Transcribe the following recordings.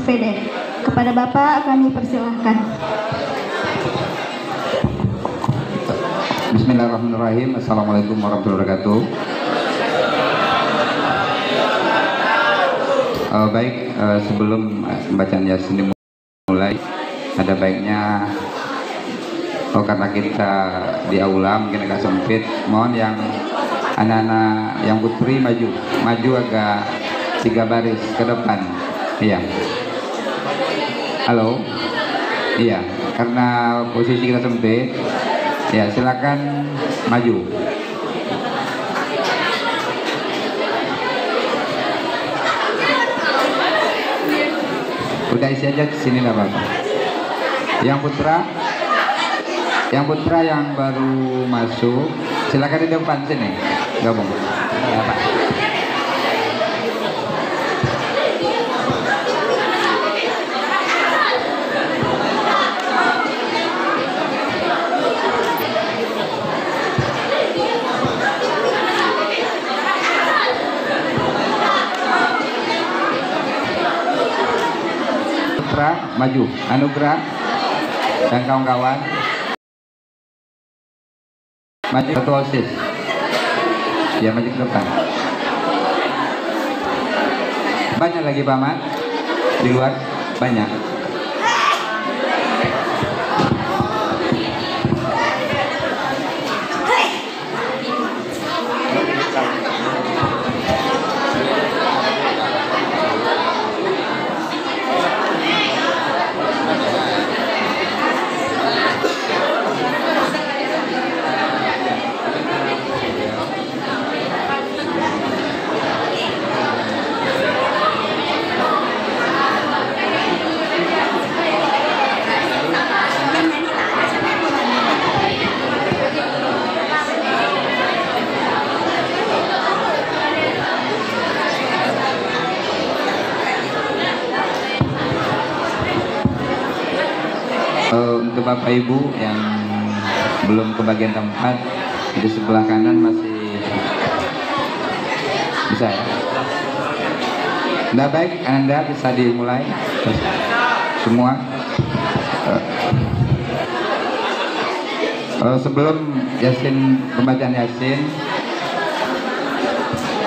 SPD. Kepada Bapak kami persilahkan. Bismillahirrahmanirrahim. Assalamualaikum warahmatullahi wabarakatuh. Baik, sebelum bacaan Yasin dimulai, ada baiknya karena kita di aula mungkin agak sempit, mohon yang anak-anak yang putri maju agak 3 baris ke depan. Iya. Halo. Iya, karena posisi kita sempit. Ya, silakan maju. Udah isi aja sini lah Bapak. Yang putra yang baru masuk, silakan di depan sini. Gabung. Ya, Pak. Maju, Anugrah dan kawan-kawan maju, ketua OSIS ya, maju ke depan. Banyak lagi Pak Mat di luar, banyak. Untuk Bapak Ibu yang belum kebagian tempat, di sebelah kanan masih bisa ya. Nah, baik, Anda bisa dimulai semua. Sebelum Yasin, pembacaan Yasin,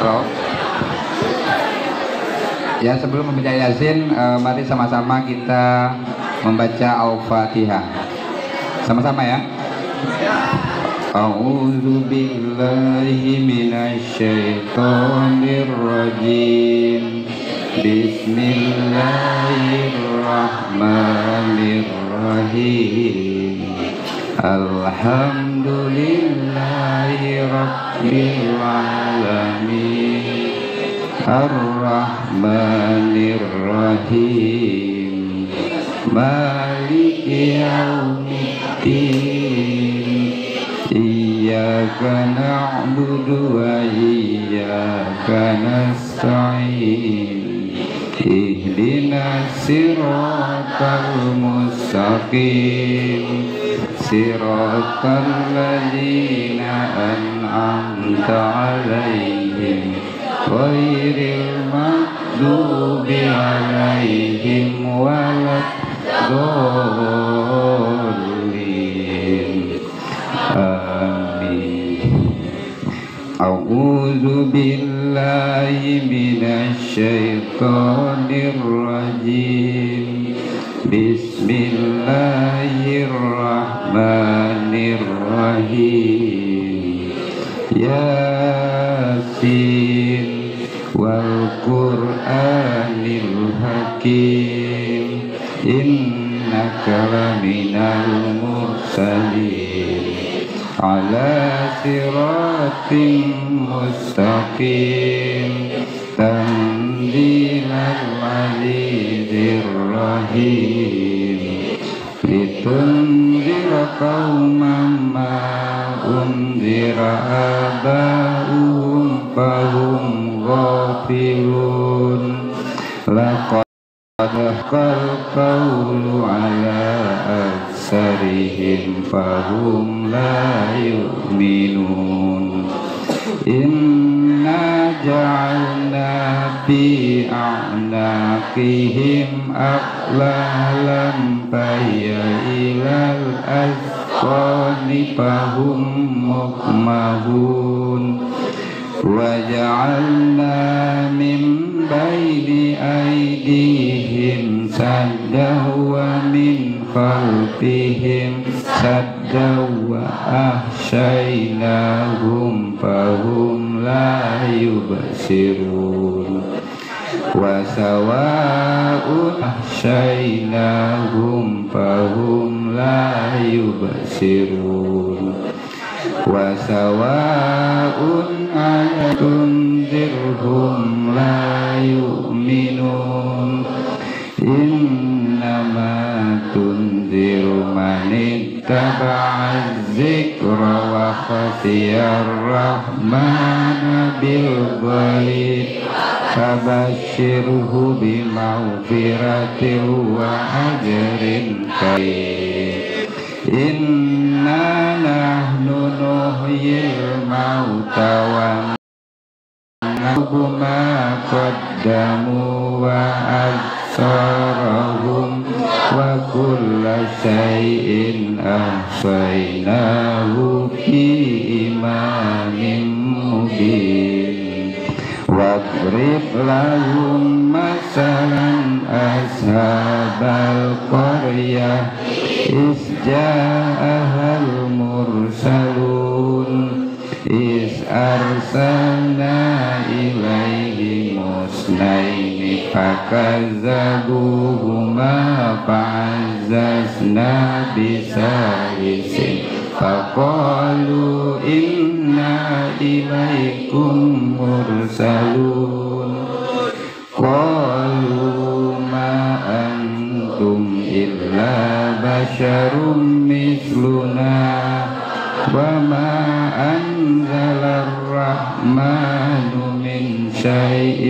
halo ya, sebelum membaca Yasin, mari sama-sama kita membaca Al-Fatihah sama-sama ya. A'udzu billahi minasyaitonir rajim. Bismillahirrahmanirrahim. Alhamdulillahi rabbil alamin. Ar-Rahmanir Rahim. Maliki yaumiddin. Iyyaka na'budu wa iyyaka nasta'in. Ihdinas siratal mustaqim. Siratal ladzina an'amta 'alaihim ghairil maghdubi 'alaihim waladdallin. Amin. A'udzu billahi minasyaitonir rajim. Bismillahirrahmanirrahim. Yasin wal Qur'anil hakim. Innaka laminal mursalin ala siratim mustaqim. Tanzilal azizir rahim. Litunzira qauman ma unzira aba'uhum fahum ghafilun. Laqad haqqal qawlu ala aksarihim fahum la yu'minun. Inna ja'alna في أعناقهم أغلالا فهي إلى الأذقان فهم مقمحون وجعلنا من بين أيديهم سدا ومن خلفهم سدا وأغشيناهم فهم لا يبصرون وسواء أغشيناهم فهم لا يبصرون وسواء أنذرهم لا يؤمنون إنما تنذر من اتبع الذكر وخشي الرحمن بالغيب فبشره بمغفرة وأجر كريم إنا نحن نحيي الموتى ونكتب ما قدموا وآثارهم وكل شيء أحصيناه في إمام مبين واضرب لهم مثلا أصحاب القرية إذ جاءها المرسلون إذ أرسلنا إليهم اثنين فكذبوهما فعززنا بثالث فقالوا إنا إليكم مرسلون قالوا ما أنتم إلا بشر مثلنا وما أنزل الرحمن من شيء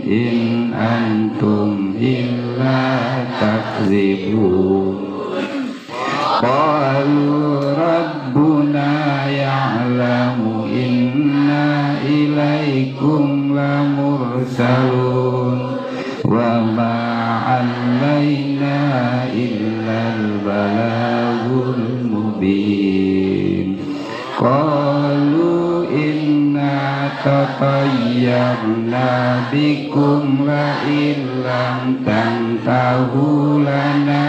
إن أنتم إلا تكذبون قالوا ربنا يعلم إنا إليكم لمرسلون وما علينا إلا البلاغ المبين قالوا إنا تطيرنا بكم لئن لم تنتهوا لنرجمنكم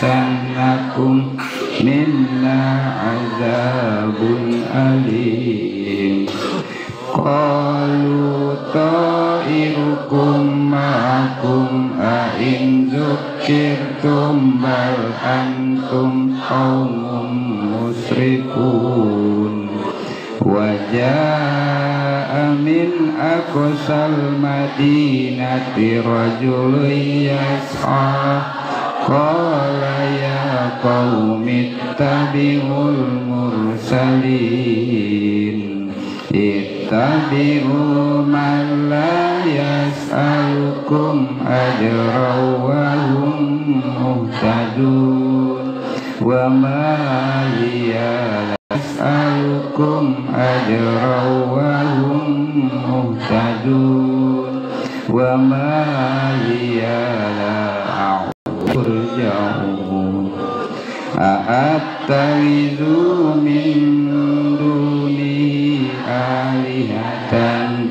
وليمسنكم منا عذاب أليم قالوا طائركم معكم أئن ذكرتم بل أنتم قوم مسرفون وجاء من أقصى المدينة رجل يسعى قال يا قوم اتبعوا المرسلين اتبعوا من لا يسألكم أجرا وهم مهتدون وما لي لا أسألكم أجرا وهم مهتدون وما لي لا أرجعون أأتخذ من دونه آلهة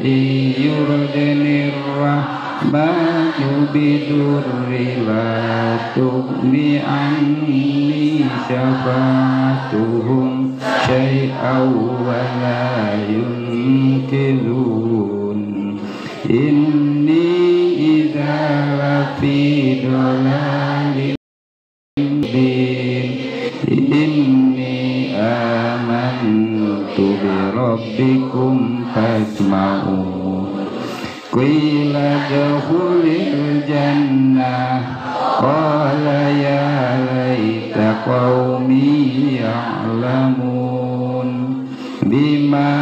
إن يردني الرحمن بضر لا تغن عني شفاعتهم شيئا ولا ينقذون إني إذا لفي ضلال مبين إني آمنت بربكم فاسمعون قيل ادخل الجنة قال يا ليت قومي يعلمون بما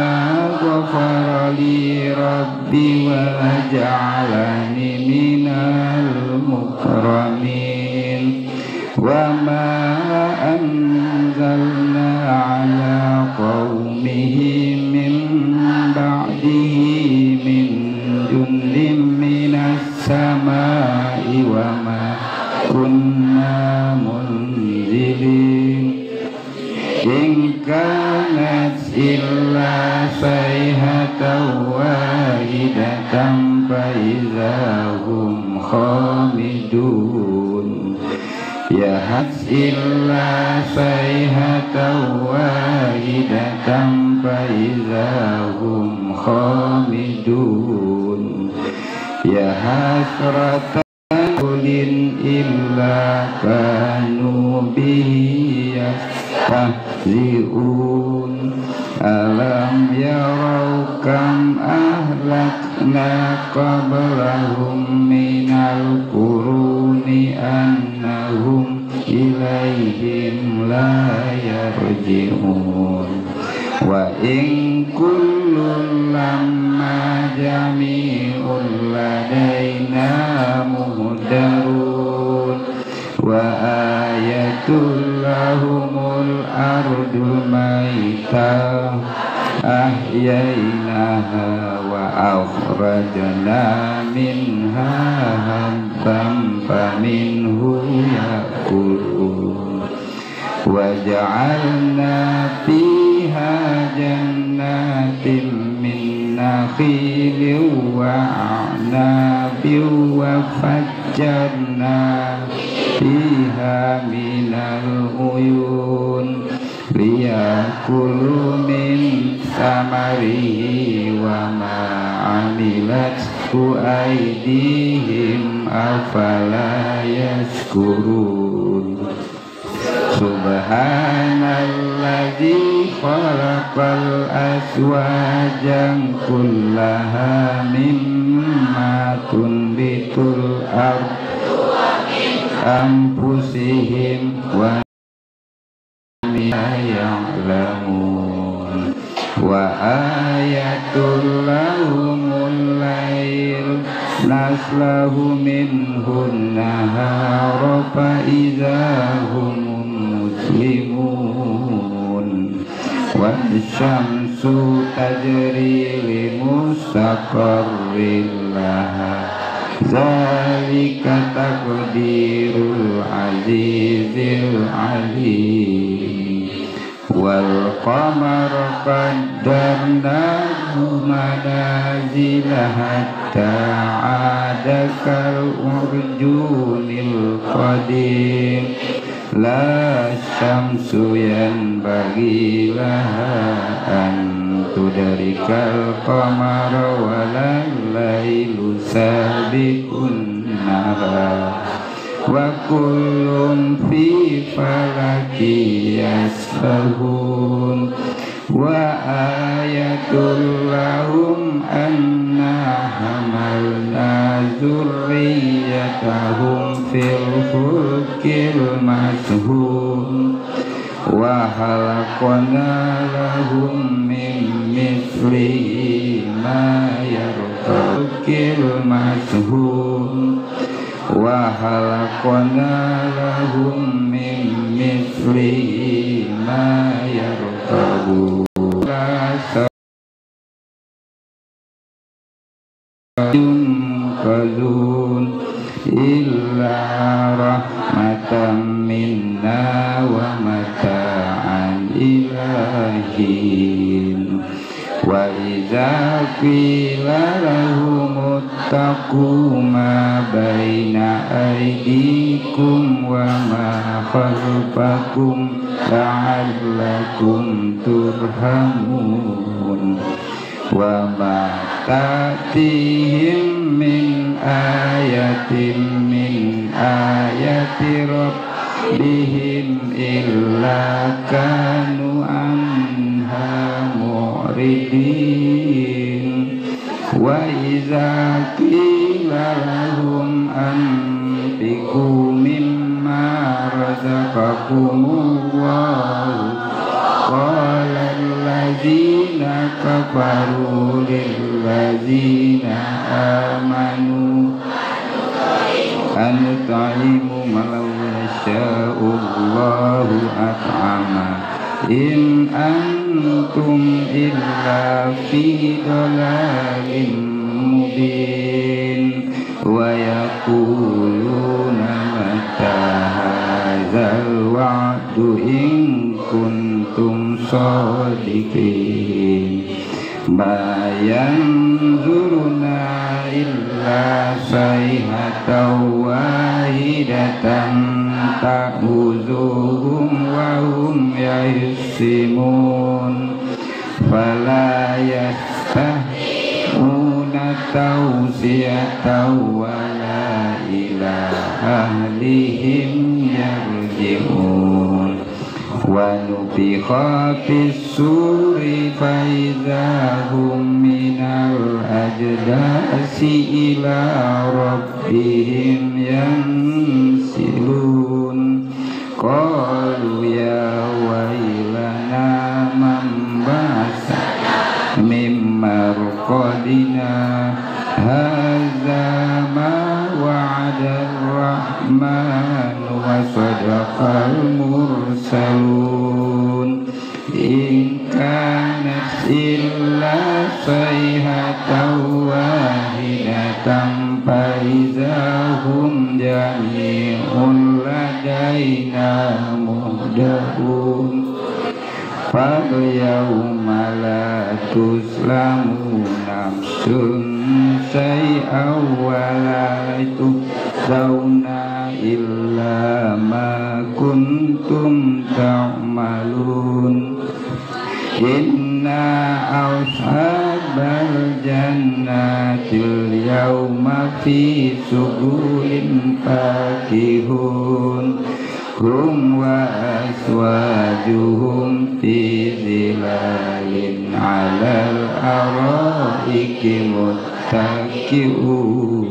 غفر لي ربي وجعلني من المكرمين وما أنزلنا على قومه من بعده minas samai wa ma kunna munzilin in kanat illa sayhatan wahidatan fa izahum khamidun ya hats illa sayhatan wahidatan fa izahum khamidun ya hasratan kulin illa kanu bihi yastahzi'un alam yarau kam ahlakna qablahum minal quruni annahum ilaihim la yarji'un wa in kullun lamma jami'un ladaina muhdarun wa ayatul lahumul ardul maitah ahyainaha wa akhrajna minha habban faminhu yakulun wa ja'alna fiha jannatin min nakhilin wa a'nabin wa fajjarna fiha minal uyun liyakulu min samarihi wa ma amilathu aydihim afala yashkurun subhanalladzi khalaqal azwajan kullaha mimma tunbitul ardh anfusihim wa ma ya'lamun wa ayatul lahumul lail naslahu minhun nahara fa izahum muslimun wa syamsu tajri li mustaqarrin laha zalika taqdirul azizil alim wal qamara qaddarnahu manazila hatta adakal urjunil qadim la syamsu yanbaghi laha an tudrikal qamara walal lailu sabiqun nahar wa kullun fi falaki yasbahun wa ayatul lahum anna hamalna zurriyatahum fil fulkil mashhun wa khalaqna lahum min mithlihi ma yarkabul mashhun wa khalaqna lahum min mithlihi ma yarkabul yunqadun illa rahmatan minna wa mata'an ilahin wa idza qila lahum ittaqu ma baina aydikum wa ma khalfakum la'allakum turhamun wa ma ta'tihim min ayatin min ayati rabbihim illa kanu anha mu'ridin wa iza qila lahum anfiqu mimma razaqakumullahu qala allazina kafaru lillazina amanu anut'imu malaw yasha'u Allahu at'ama in antum illa fi dhalalin mubin yaquluna mata hadzal wa'du in kuntum shadiqin ma yanzuruna illa sayhatan wahidatan ta'khuzuhum wa hum yahsimun fala yastahuna tawsiyatan wala ila ahlihim yarji'un wa nufikha fis-suri fa idza hum minal ajdasi ila rabbihim yansilun qalu ya wailana man ba'athana min marqadina hadza ma wa'ada ar-rahman wa sadaqal mursalun in kanat illa sayhatan wahidatan fa idza hum jami'un ladaina muhdahun fal yawma la tuzlamu nafsun syai'an wa la tujzauna illa ma kuntum ta'malun inna ashabal jannatil yawma fi sugurin fakihun hum wa aswajuhum fi zilalin alal araiki muttaki'un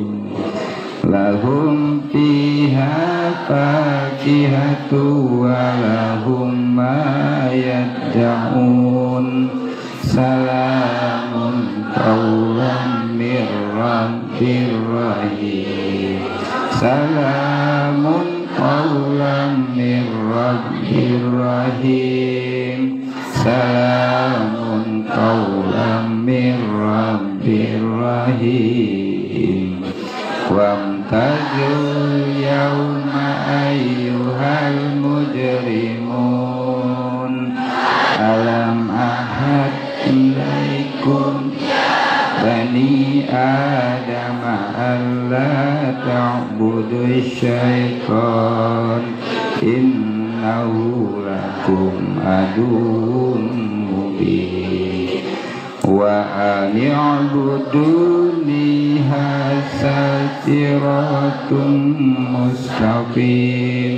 lahum fiha fakihatu wa lahum ma yad'un salamun qawlan mir rabbir rahim salamun qawlan mir rabbir rahim salamun qawlan mir rabbir rahim wamtazul yawma ayyuhal mujrimun alam ahad ilaikum bani adam alla ta'budu syaitan innahu lakum aduwwun mubin wa ani'buduni hadza siratun mustaqim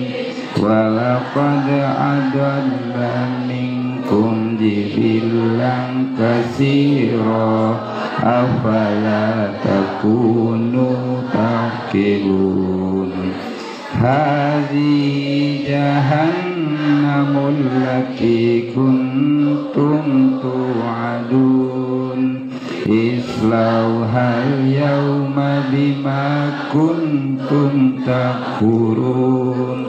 wa laqad adalla minkum jibillan katsira afala takunu taqilun hadhihi jahannamul lati kuntum tu'adun islauhal yawma bima kuntum takfurun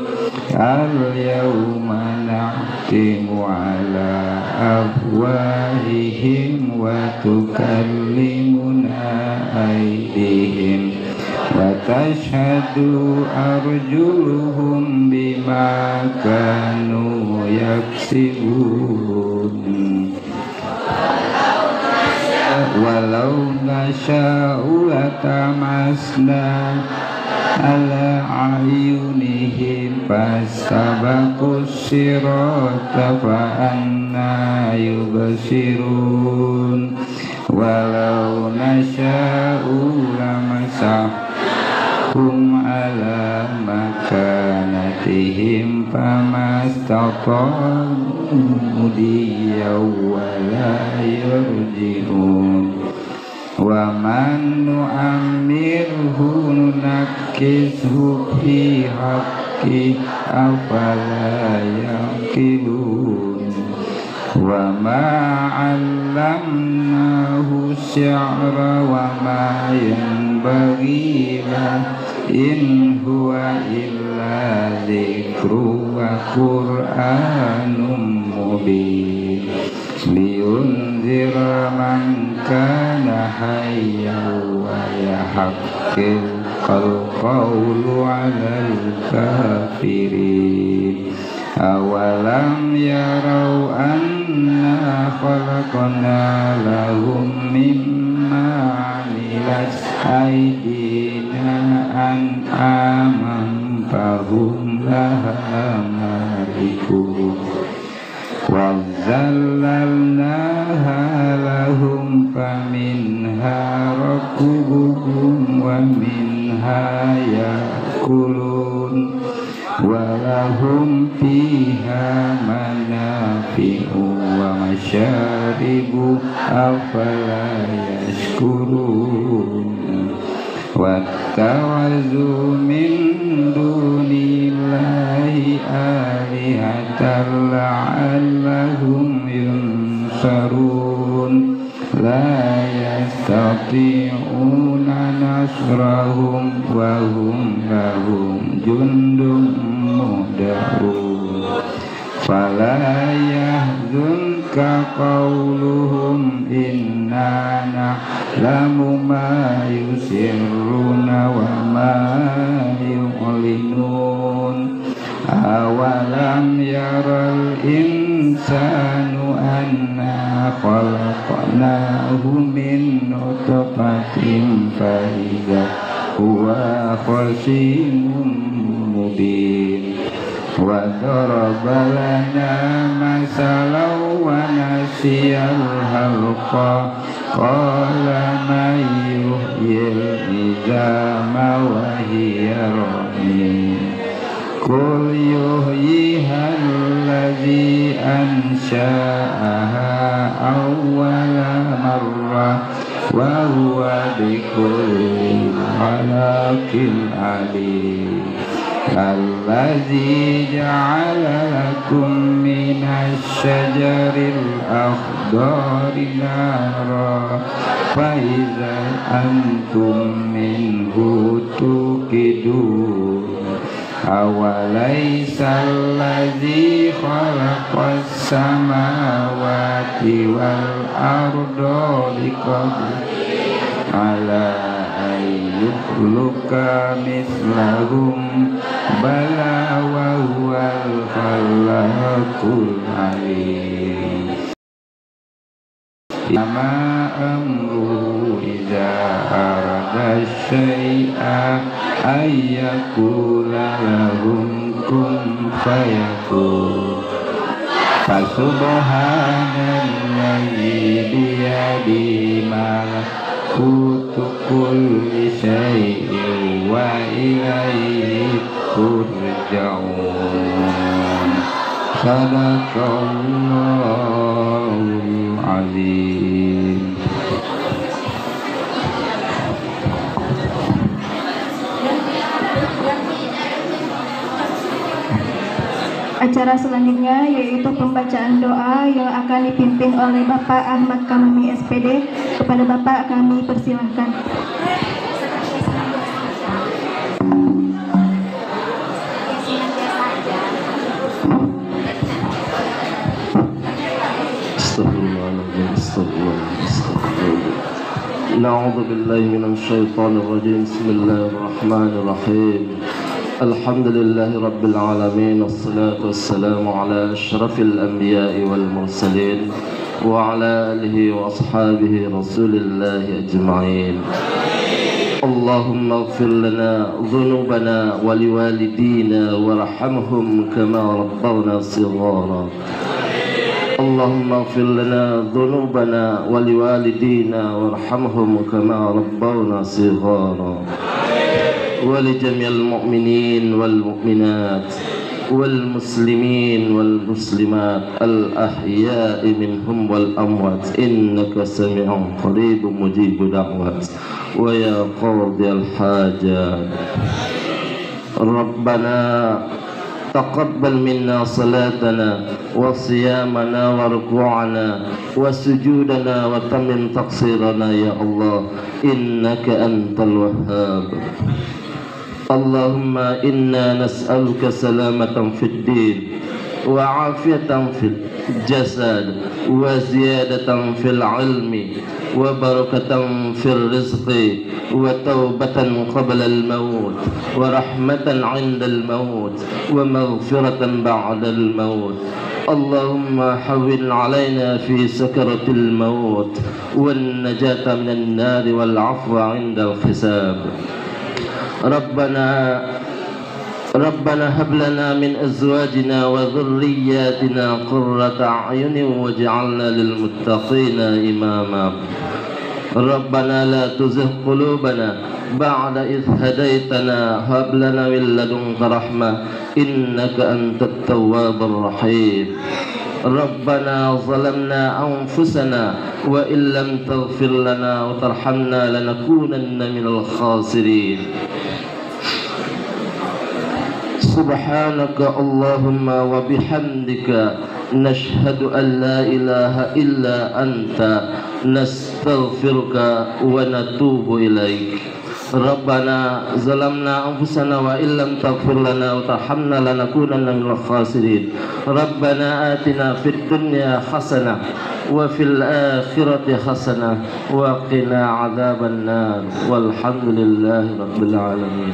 al yawma nahtimu ala afwahihim wa tukallimuna aydihim wa tashhadu arjuluhum bima kanu yaksibun walau nasha'u latamasna ala ayunihim fastabaqus sirata fa anna yubsirun walau nasha'u lamasahum ala makanatihim famastata'u mudiya wala yarji'un wa man nu'ammirhu nunakkishu fi haqqi afala yaqilun wa ma 'allamnahu syi'ra wa ma yanbaghi lahu in huwa illa dzikru wa qur'anum mubin liyunzira man kana hayyan wa yahaqqil القول على الكافرين أولم يروا أنا خلقنا لهم مما عملت أيدينا أنعاما فهم لها مالكون وَذَلَّلْنَاهَا لَهُمْ فَمِنْهَا رَكُوبُهُمْ وَمِنْهَا يَأْكُلُونَ وَلَهُمْ فِيهَا مَنَافِعُ وَمَشَارِبُ أَفَلَا يَشْكُرُونَ وَاتَّخَذُوا مِن دُونِ اللَّهِ آلِهَةً لَعَلَّهُمْ يُنصَرُونَ لَا يَسْتَطِيعُونَ نَصْرَهُمْ وَهُمْ لَهُمْ جُندٌ مُّحْضَرُونَ فَلَا يَحْزُنكَ قَوْلُهُمْ إِنَّا نَعْلَمُ مَا يُسِرُّونَ وَمَا يُعْلِنُونَ أَوَلَمْ يَرَ الْإِنسَانُ أَنَّا خَلَقْنَاهُ مِن نُّطْفَةٍ فَإِذَا هُوَ خَصِيمٌ مُّبِينٌ وَضَرَبَ لَنَا مَثَلًا وَنَسِيَ الْخَلْقَ قَالَ مَن يُحْيِي الْعِظَامَ وَهِيَ رَمِيمٌ قُلْ يُحْيِيهَا الَّذِي أَنشَأَهَا أَوَّلَ مَرَّةٍ وَهُوَ بِكُلِّ خَلْقٍ عَلِيمٌ الَّذِي جَعَلَ لَكُم مِّنَ الشَّجَرِ الْأَخْضَرِ نَارًا فَإِذَا أَنتُم مِّنْهُ تُوقِدُونَ أَوَلَيْسَ الَّذِي خَلَقَ السَّمَاوَاتِ وَالْأَرْضَ بِقَادِرٍ عَلَى أَن يَخْلُقَ مِثْلَهُم بَلَى وَهُوَ الْخَلَّاقُ الْعَلِيمُ إِنَّمَا أَمْرُهُ إِذَا أَرَادَ شَيْئًا أَن يَقُولَ لَهُ كُن فَيَكُونُ فَسُبْحَانَ الَّذِي بِيَدِهِ مَلَكُوتُ كُلِّ شَيْءٍ وَإِلَيْهِ تُرْجَعُونَ صدق الله العظيم. Acara selanjutnya yaitu pembacaan doa yang akan dipimpin oleh Bapak Ahmad Kamami SPD. Kepada Bapak kami persilahkan. Na'udzu billahi minasy syaithanir rajim. Bismillahirrahmanirrahim. Alhamdulillahi rabbil alamin. Wassalatu wassalamu ala asyrafil anbiya'i wal mursalin wa ala alihi wa ashabihi rasulillahi ajma'in. Allahumma ighfir lana dhunubana wa liwalidina warhamhum kama rabbawna shighara. اللهم اغفر لنا ذنوبنا ولوالدينا وارحمهم كما ربونا صغارا ولجميع المؤمنين والمؤمنات والمسلمين والمسلمات الأحياء منهم والأموات إنك سميع قريب مجيب دعوات ويا قاضي الحاجات ربنا تقبل منا صلاتنا وصيامنا وركوعنا وسجودنا وتمم تقصيرنا يا الله إنك أنت الوهاب. اللهم إنا نسألك سلامة في الدين وعافية في الجسد وزيادة في العلم وبركة في الرزق وتوبة قبل الموت ورحمة عند الموت ومغفرة بعد الموت. اللهم حول علينا في سكرة الموت والنجاة من النار والعفو عند الحساب. ربنا هب لنا من أزواجنا وذرياتنا قرة أعين واجعلنا للمتقين إماما. ربنا لا تزغ قلوبنا بعد إذ هديتنا هب لنا من لدنك رحمة إنك أنت التواب الرحيم. ربنا ظلمنا أنفسنا وإن لم تغفر لنا وترحمنا لنكونن من الخاسرين. سبحانك اللهم وبحمدك نشهد أن لا إله إلا أنت نستغفرك ونتوب إليك. ربنا ظلمنا أنفسنا وإن لم تغفر لنا وترحمنا لنكونن من الخاسرين. ربنا آتنا في الدنيا حسنة وفي الآخرة حسنة وقنا عذاب النار والحمد لله رب العالمين.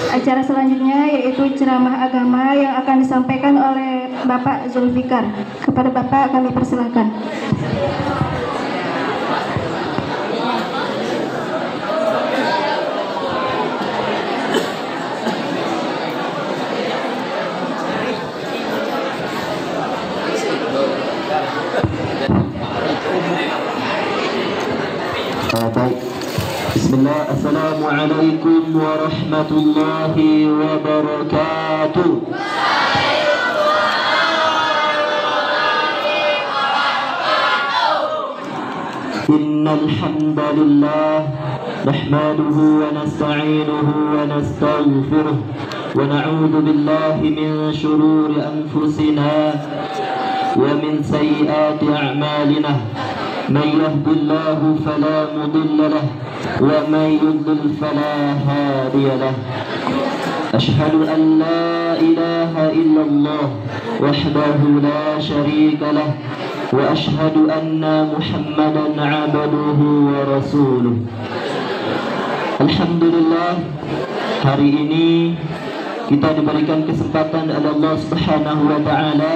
Acara selanjutnya yaitu ceramah agama yang akan disampaikan oleh Bapak Zulfikar. Kepada Bapak kami persilahkan. Bismillah, Assalamualaikum warahmatullahi wabarakatuh. Innal hamdalillah nahmaduhu wa nasta'inuhu wa nastaghfiruh wa na'udzu billahi min shururi anfusina wa min sayyiati a'malina. من يهد الله فلا مضل له ومن يضلل فلا هادي له. أشهد أن لا إله إلا الله وحده لا شريك له وأشهد أن محمدا عبده ورسوله. Alhamdulillah, hari ini kita diberikan kesempatan oleh Allah Subhanahu wa taala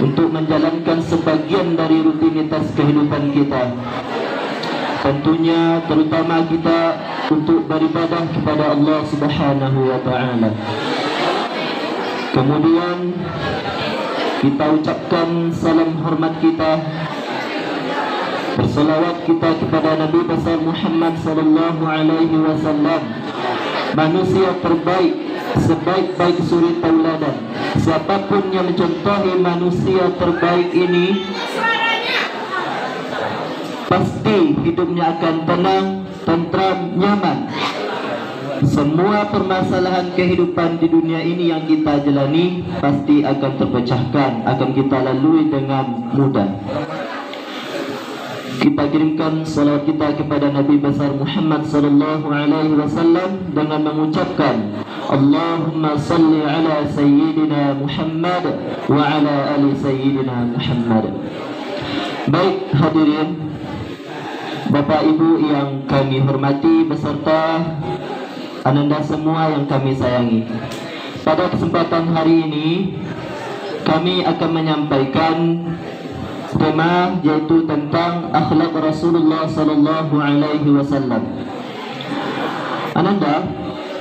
untuk menjalankan sebagian dari rutinitas kehidupan kita. Tentunya terutama kita untuk beribadah kepada Allah Subhanahu wa taala. Kemudian kita ucapkan salam hormat kita, berselawat kita kepada Nabi besar Muhammad sallallahu alaihi wasallam, manusia terbaik, sebaik-baik suri tauladan. Siapapun yang mencontohi manusia terbaik ini pasti hidupnya akan tenang, tentram, nyaman. Semua permasalahan kehidupan di dunia ini yang kita jalani pasti akan terpecahkan, akan kita lalui dengan mudah. Kita kirimkan salawat kita kepada Nabi besar Muhammad sallallahu alaihi wasallam dengan mengucapkan Allahumma salli ala sayyidina Muhammad wa ala ali sayyidina Muhammad. Baik hadirin, Bapak Ibu yang kami hormati beserta Ananda semua yang kami sayangi. Pada kesempatan hari ini kami akan menyampaikan tema yaitu tentang akhlak Rasulullah sallallahu alaihi wasallam. Ananda,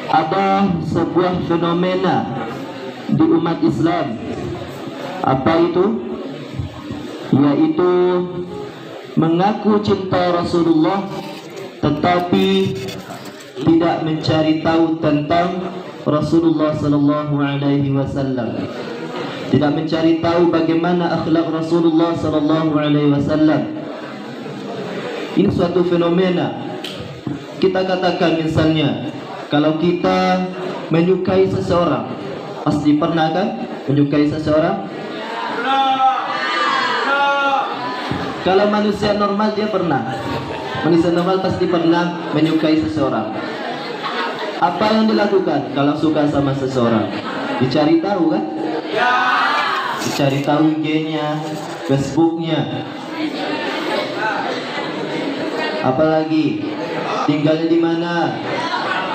ada sebuah fenomena di umat Islam. Apa itu? Yaitu mengaku cinta Rasulullah tetapi tidak mencari tahu tentang Rasulullah sallallahu alaihi wasallam. Tidak mencari tahu bagaimana akhlak Rasulullah sallallahu alaihi wasallam. Ini suatu fenomena. Kita katakan misalnya, kalau kita menyukai seseorang, pasti pernah kan menyukai seseorang? Kalau manusia normal dia pernah. Manusia normal pasti pernah menyukai seseorang. Apa yang dilakukan kalau suka sama seseorang? Dicari tahu kan? Dicari tahu IG-nya, Facebook-nya. Apalagi tinggalnya di mana?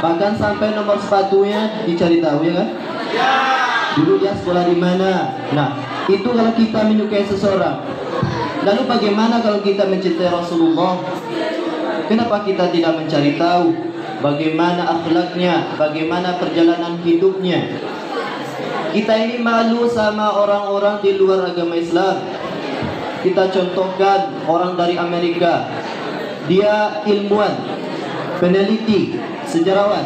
Bahkan sampai nomor sepatunya dicari tahu, ya kan? Dulu dia sekolah di mana? Nah, itu kalau kita menyukai seseorang. Lalu bagaimana kalau kita mencintai Rasulullah? Kenapa kita tidak mencari tahu bagaimana akhlaknya, bagaimana perjalanan hidupnya? Kita ini malu sama orang-orang di luar agama Islam. Kita contohkan orang dari Amerika. Dia ilmuwan, peneliti, sejarawan,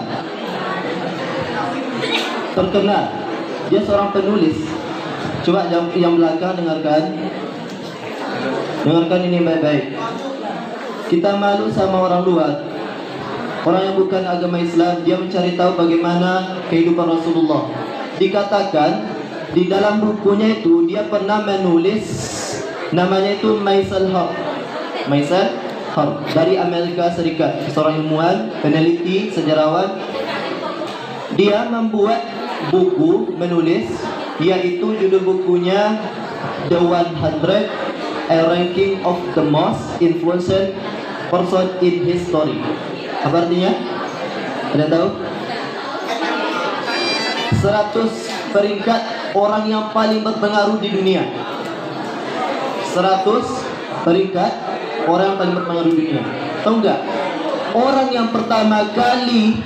terkenal. Dia seorang penulis. Coba yang belakang dengarkan. Dengarkan ini baik-baik. Kita malu sama orang luar, orang yang bukan agama Islam. Dia mencari tahu bagaimana kehidupan Rasulullah. Dikatakan di dalam bukunya itu dia pernah menulis, namanya itu Maisel Haq. Maisel Haq dari Amerika Serikat, seorang ilmuwan, peneliti, sejarawan. Dia membuat buku, menulis, yaitu judul bukunya The 100 A Ranking of the Most Influential Person in History. Apa artinya? Ada tahu? 100 peringkat orang yang paling berpengaruh di dunia. 100 peringkat orang yang paling berpengaruh di dunia. Tahu nggak? Orang yang pertama kali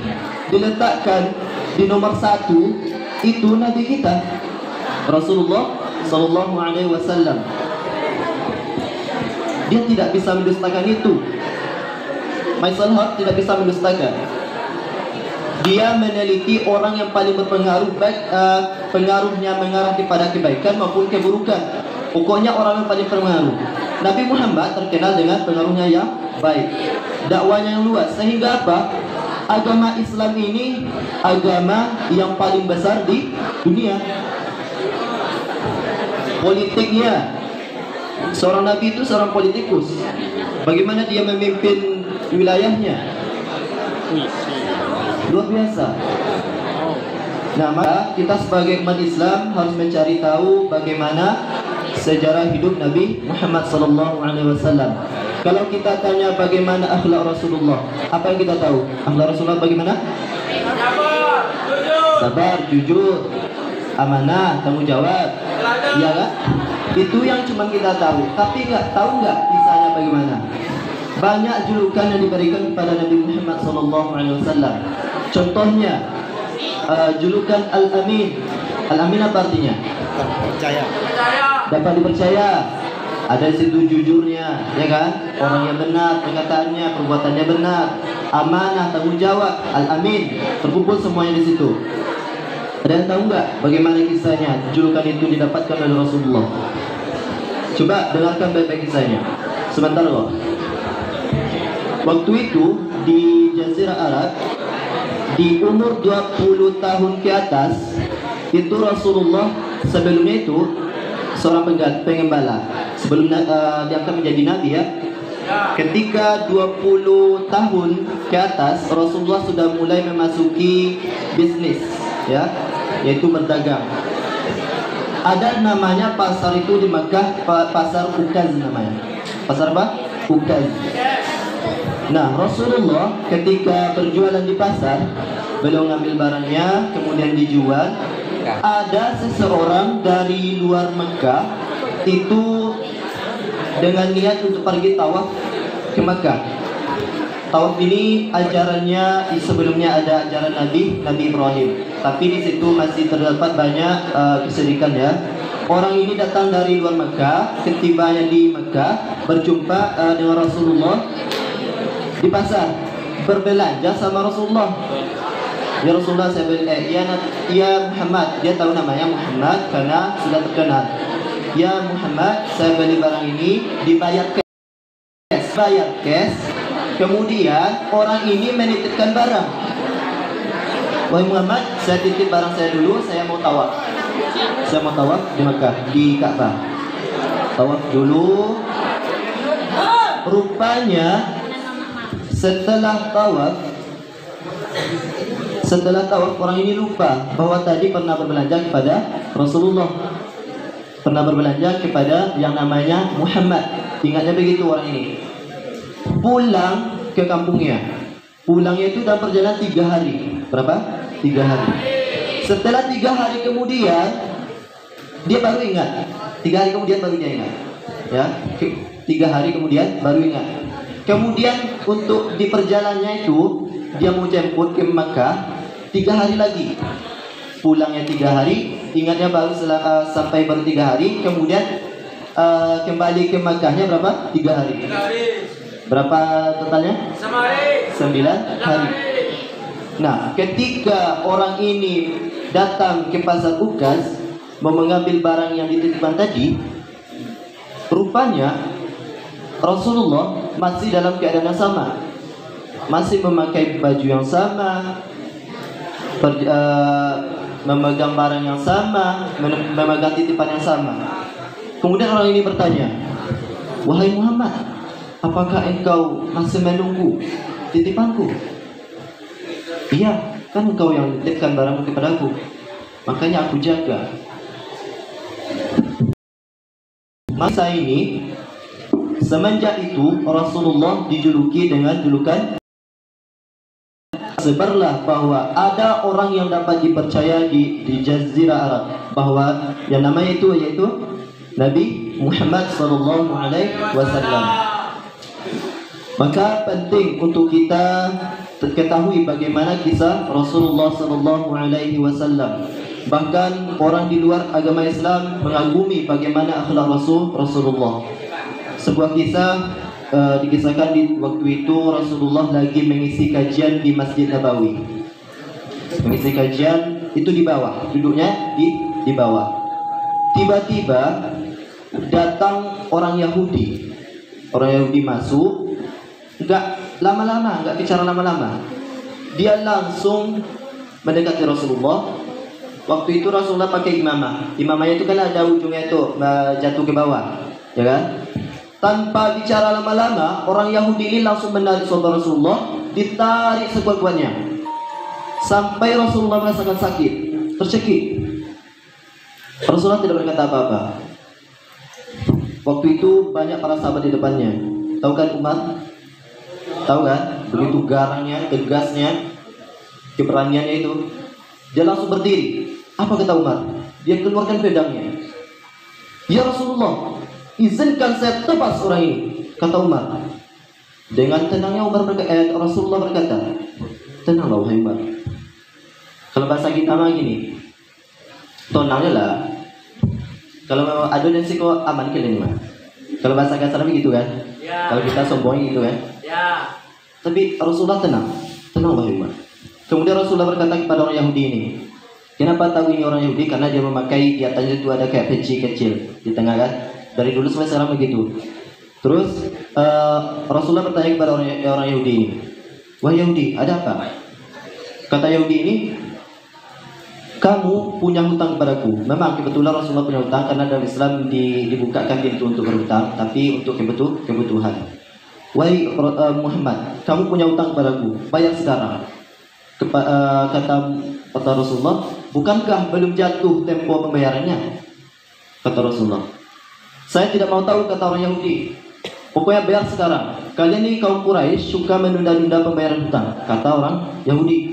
diletakkan di nomor 1 itu Nabi kita, Rasulullah Sallallahu Alaihi Wasallam. Dia tidak bisa mendustakan itu. Maisel Haq tidak bisa mendustakan. Dia meneliti orang yang paling berpengaruh, baik pengaruhnya mengarah kepada kebaikan maupun keburukan. Pokoknya orang yang paling berpengaruh. Nabi Muhammad terkenal dengan pengaruhnya yang baik, dakwanya yang luas, sehingga apa? Agama Islam ini agama yang paling besar di dunia. Politiknya, seorang nabi itu seorang politikus. Bagaimana dia memimpin wilayahnya? Luar biasa. Nah, maka kita sebagai umat Islam harus mencari tahu bagaimana sejarah hidup Nabi Muhammad SAW. Kalau kita tanya bagaimana akhlak Rasulullah, apa yang kita tahu? Akhlak Rasulullah bagaimana? Sabar, jujur, amanah, tanggung jawab. Iya kan? Itu yang cuma kita tahu. Tapi tahu nggak kisahnya bagaimana? Banyak julukan yang diberikan kepada Nabi Muhammad SAW. Contohnya julukan Al-Amin. Al-Amin apa artinya? Percaya. Dapat dipercaya. Ada di situ jujurnya, ya kan? Orang yang benar, perkataannya, perbuatannya benar, amanah, tanggung jawab. Al-Amin, terkumpul semuanya di situ. Ada yang tahu nggak bagaimana kisahnya julukan itu didapatkan oleh Rasulullah? Coba dengarkan baik-baik kisahnya. Sebentar loh. Waktu itu di Jazirah Arab, di umur 20 tahun ke atas, itu Rasulullah sebelumnya itu seorang pengembala. Sebelum diangkat menjadi nabi, ya. Ketika 20 tahun ke atas, Rasulullah sudah mulai memasuki bisnis, ya, yaitu berdagang. Ada namanya pasar itu di Makkah, pasar Ukaz namanya. Pasar apa? Ukaz. Nah, Rasulullah ketika berjualan di pasar, beliau ngambil barangnya kemudian dijual. Ada seseorang dari luar Mekah itu dengan niat untuk pergi tawaf ke Mekah. Tawaf ini ajarannya sebelumnya ada ajaran Nabi Ibrahim, tapi di situ masih terdapat banyak kesedihan, ya. Orang ini datang dari luar Mekah, ketibanya di Mekah, berjumpa dengan Rasulullah di pasar, berbelanja sama Rasulullah. Ya Rasulullah, saya beli, ya Muhammad, dia tahu namanya Muhammad karena sudah terkenal. Ya Muhammad, saya beli barang ini, dibayar cash, bayar cash. Kemudian orang ini menitipkan barang. Wahai Muhammad, saya titip barang saya dulu, saya mau tawaf. Saya mau tawaf di Makkah, di Ka'bah. Tawaf dulu. rupanya setelah tawaf orang ini lupa bahwa tadi pernah berbelanja kepada Rasulullah, pernah berbelanja kepada yang namanya Muhammad. Ingatnya begitu orang ini. Pulang ke kampungnya. Pulangnya itu dalam perjalanan 3 hari. Berapa? 3 hari. Setelah 3 hari kemudian dia baru ingat. 3 hari kemudian baru dia ingat. Ya, 3 hari kemudian baru ingat. Kemudian untuk di perjalanannya itu dia mau jemput ke Makkah 3 hari lagi. Pulangnya 3 hari, ingatnya baru sampai baru 3 hari. Kemudian kembali ke Makkahnya berapa? 3 hari. Berapa totalnya? 9 hari. Nah, ketika orang ini datang ke pasar Ukaz mau mengambil barang yang dititipkan tadi, rupanya Rasulullah masih dalam keadaan yang sama, masih memakai baju yang sama, memegang barang yang sama, memegang titipan yang sama. Kemudian orang ini bertanya, "Wahai Muhammad, apakah engkau masih menunggu titipanku?" "Iya, kan engkau yang titipkan barangmu kepadaku, makanya aku jaga." Masa ini, semenjak itu Rasulullah dijuluki dengan julukan sebarlah bahwa ada orang yang dapat dipercaya di Jazirah Arab, bahwa yang namanya itu yaitu Nabi Muhammad SAW. Maka penting untuk kita ketahui bagaimana kisah Rasulullah SAW. Bahkan orang di luar agama Islam mengagumi bagaimana akhlak Rasulullah. Sebuah kisah dikisahkan di waktu itu Rasulullah lagi mengisi kajian di Masjid Nabawi. Mengisi kajian itu di bawah, duduknya di bawah. Tiba-tiba datang orang Yahudi. Orang Yahudi masuk, enggak lama-lama, enggak bicara lama-lama. Dia langsung mendekati Rasulullah. Waktu itu Rasulullah pakai imamah. Imamahnya itu kan ada ujungnya itu jatuh ke bawah, ya kan? Tanpa bicara lama-lama, orang Yahudi ini langsung menarik saudara Rasulullah, ditarik sekuat-kuatnya sampai Rasulullah merasakan sakit, tercekik. Rasulullah tidak berkata apa-apa. Waktu itu banyak para sahabat di depannya. Tahu kan Umar? Tahu kan? Begitu garangnya, tegasnya, keberaniannya itu. Dia langsung berdiri. Apa kata Umar? Dia keluarkan pedangnya. "Ya Rasulullah, izinkan saya tebas orang ini," kata Umar. Dengan tenangnya Rasulullah berkata, "Tenanglah wahai Umar." Kalau bahasa kita mah gini, tenangnya lah. Kalau memang ada dan siko aman kalian mah. Kalau bahasa kasar begitu kan? Ya. Kalau kita sombong gitu kan? Ya. Tapi Rasulullah tenang wahai Umar. Kemudian Rasulullah berkata kepada orang Yahudi ini, kenapa tahu ini orang Yahudi? Karena dia memakai di atasnya itu ada kayak peci kecil di tengah kan? Dari dulu sampai sekarang begitu. Terus Rasulullah bertanya kepada orang Yahudi ini, "Wah Yahudi, ada apa?" Kata Yahudi ini, "Kamu punya hutang kepadaku." Memang kebetulan Rasulullah punya hutang karena dalam Islam dibukakan pintu untuk berhutang, tapi untuk kebutuhan. "Wahai Muhammad, kamu punya hutang kepadaku, bayar sekarang." Kata Rasulullah, "Bukankah belum jatuh tempo pembayarannya?" Kata Rasulullah, "Saya tidak mau tahu," kata orang Yahudi. "Pokoknya bayar sekarang. Kalian ini kaum Quraisy suka menunda-nunda pembayaran hutang," kata orang Yahudi.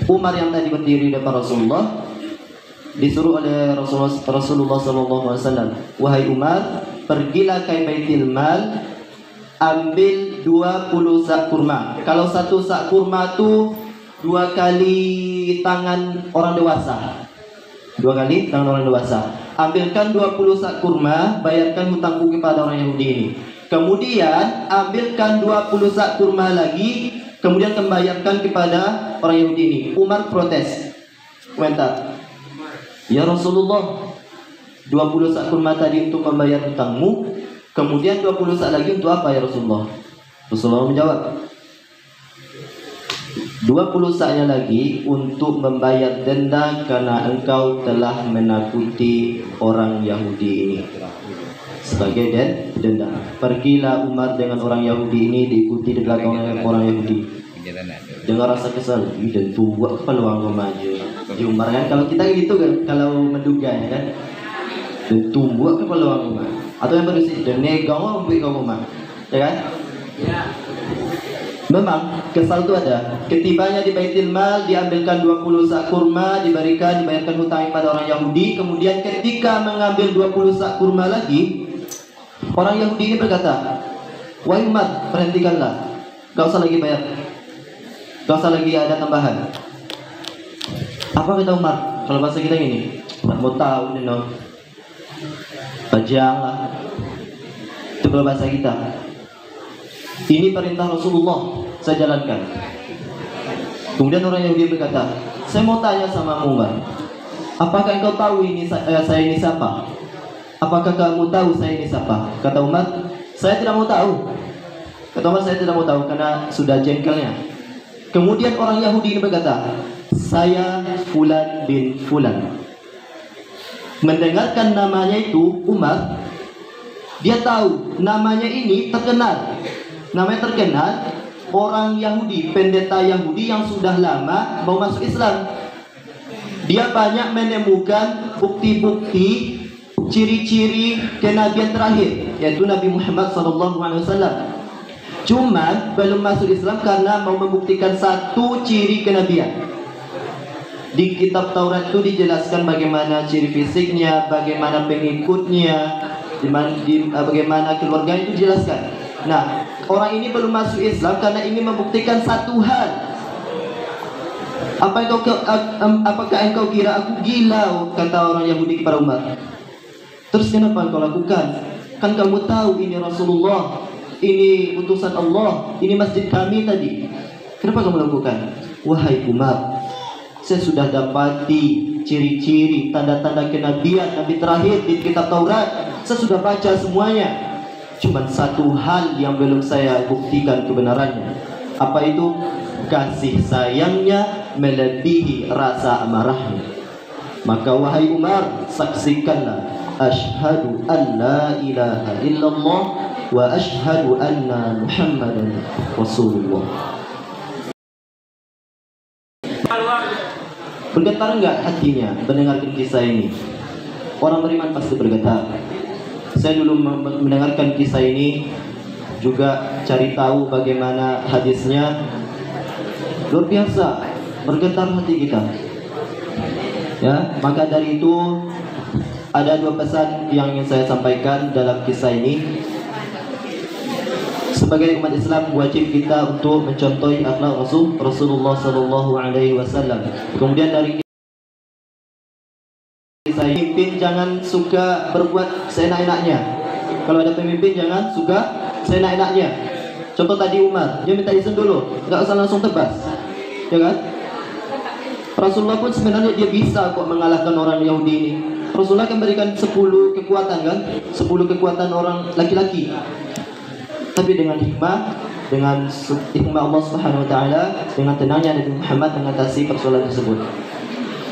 Umar yang tadi berdiri depan Rasulullah disuruh oleh Rasulullah SAW, "Wahai Umar, pergilah ke Baitul Mal, ambil 20 sak kurma." Kalau satu sak kurma itu 2 kali tangan orang dewasa. 2 kali tangan orang dewasa. Ambilkan 20 sak kurma, bayarkan hutangku kepada orang Yahudi ini. Kemudian ambilkan 20 sak kurma lagi, kemudian kembalikan kepada orang Yahudi ini. Umar protes, komentar, "Ya Rasulullah, 20 sak kurma tadi untuk membayar hutangmu, kemudian 20 sak lagi untuk apa ya Rasulullah?" Rasulullah menjawab, 20 saknya lagi untuk membayar denda karena engkau telah menakuti orang Yahudi ini. sebagai denda. Pergilah Umar dengan orang Yahudi ini, diikuti di belakang orang Yahudi. Dengan rasa kesal, dan tua peluang maju. Umar kan, kalau kita gitu kan, kalau menduga ya kan, dan tumbuh ke peluang Umar. Atau yang bersih, dan negong ambil kau Umar, ya kan? Memang kesal itu ada. Ketibanya di Baitul Mal, diambilkan 20 sak kurma, dibayarkan hutang pada orang Yahudi. Kemudian ketika mengambil 20 sak kurma lagi, orang Yahudi ini berkata, "Wahai Umar, berhentikanlah. Gak usah lagi bayar. Gak usah lagi ada tambahan." Apa kata Umar? Kalau bahasa kita gini, mau tahu nih no, pajang lah. Itu kalau bahasa kita. Ini perintah Rasulullah, saya jalankan. Kemudian orang Yahudi berkata, "Saya mau tanya sama Umar, apakah engkau tahu ini saya ini siapa? Apakah kamu tahu saya ini siapa?" Kata Umar, "Saya tidak mau tahu." Kata Umar, "Saya tidak mau tahu," karena sudah jengkelnya. Kemudian orang Yahudi ini berkata, "Saya Fulan bin Fulan." Mendengarkan namanya itu, Umar, dia tahu namanya ini terkenal. Namanya terkenal, orang Yahudi, pendeta Yahudi yang sudah lama mau masuk Islam. Dia banyak menemukan bukti-bukti, ciri-ciri kenabian terakhir, yaitu Nabi Muhammad SAW. Cuma belum masuk Islam karena mau membuktikan satu ciri kenabian. Di kitab Taurat itu dijelaskan bagaimana ciri fisiknya, bagaimana pengikutnya, bagaimana keluarga itu dijelaskan. Nah, orang ini belum masuk Islam karena ini membuktikan satu hal. Apakah engkau kira aku gila? Kata orang Yahudi kepada Umar. Terus kenapa engkau lakukan? Kan kamu tahu ini Rasulullah, ini utusan Allah, ini masjid kami tadi. Kenapa kamu lakukan? Wahai Umar, saya sudah dapati ciri-ciri, tanda-tanda kenabian Nabi terakhir di kitab Taurat. Saya sudah baca semuanya. Cuma satu hal yang belum saya buktikan kebenarannya. Apa itu? Kasih sayangnya melebihi rasa amarahnya. Maka wahai Umar, saksikanlah, asyhadu an la ilaha illallah wa asyhadu anna Muhammadan Rasulullah. Bergetar enggak hatinya mendengarkan kisah ini? Orang beriman pasti bergetar. Saya dulu mendengarkan kisah ini, juga cari tahu bagaimana hadisnya. Luar biasa, bergetar hati kita. Ya, maka dari itu ada dua pesan yang ingin saya sampaikan dalam kisah ini. Sebagai umat Islam, wajib kita untuk mencontohi akhlak Rasulullah SAW. Kemudian dari pemimpin jangan suka berbuat seenak-enaknya. Kalau ada pemimpin jangan suka seenak-enaknya. Contoh tadi Umar, dia minta izin dulu, nggak usah langsung tebas, ya kan? Rasulullah pun sebenarnya dia bisa kok mengalahkan orang Yahudi ini. Rasulullah kan berikan 10 kekuatan kan, 10 kekuatan orang laki-laki. Tapi dengan hikmah Allah Subhanahu Wa Taala, dengan tenangnya Nabi Muhammad mengatasi persoalan tersebut.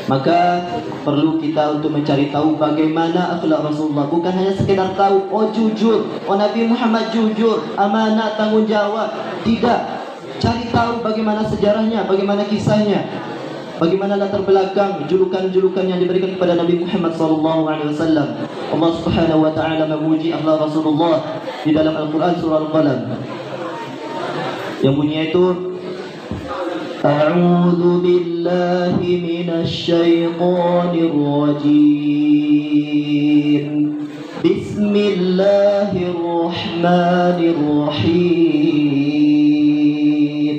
Maka perlu kita untuk mencari tahu bagaimana akhlak Rasulullah. Bukan hanya sekedar tahu, oh jujur, oh Nabi Muhammad jujur, amanah, tanggung jawab. Tidak. Cari tahu bagaimana sejarahnya, bagaimana kisahnya, bagaimana latar belakang julukan-julukan yang diberikan kepada Nabi Muhammad SAW. Allah Subhanahu Wa Taala memuji akhlak Rasulullah di dalam Al-Quran surah Al-Qalam, yang bunyinya itu, A'udzu billahi minasy syaithanir rajim. Bismillahirrahmanirrahim.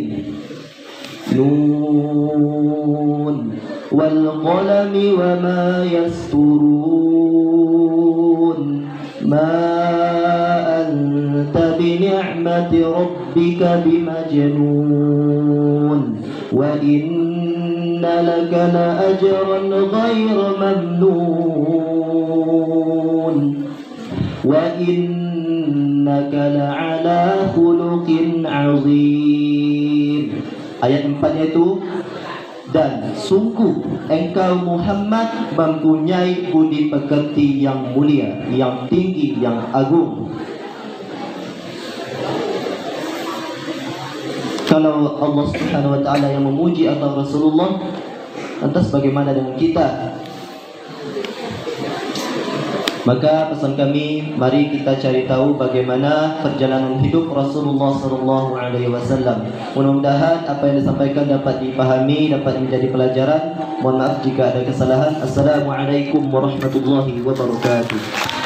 Nun wal qalami wa ma yasturun. Ma anta bi ni'mati rabbika bimajnun. Wa inna laka la ajran ghayra mamnun. Wa innaka la'ala khuluqin 'azim. Ayat 4-nya itu, Dan sungguh engkau Muhammad mempunyai budi pekerti yang mulia, yang tinggi, yang agung. Kalau Allah Subhanahu wa taala yang memuji atau Rasulullah, lantas bagaimana dengan kita? Maka pesan kami, mari kita cari tahu bagaimana perjalanan hidup Rasulullah SAW. Mudah-mudahan apa yang disampaikan dapat dipahami, dapat menjadi pelajaran. Mohon maaf jika ada kesalahan. Assalamualaikum warahmatullahi wabarakatuh.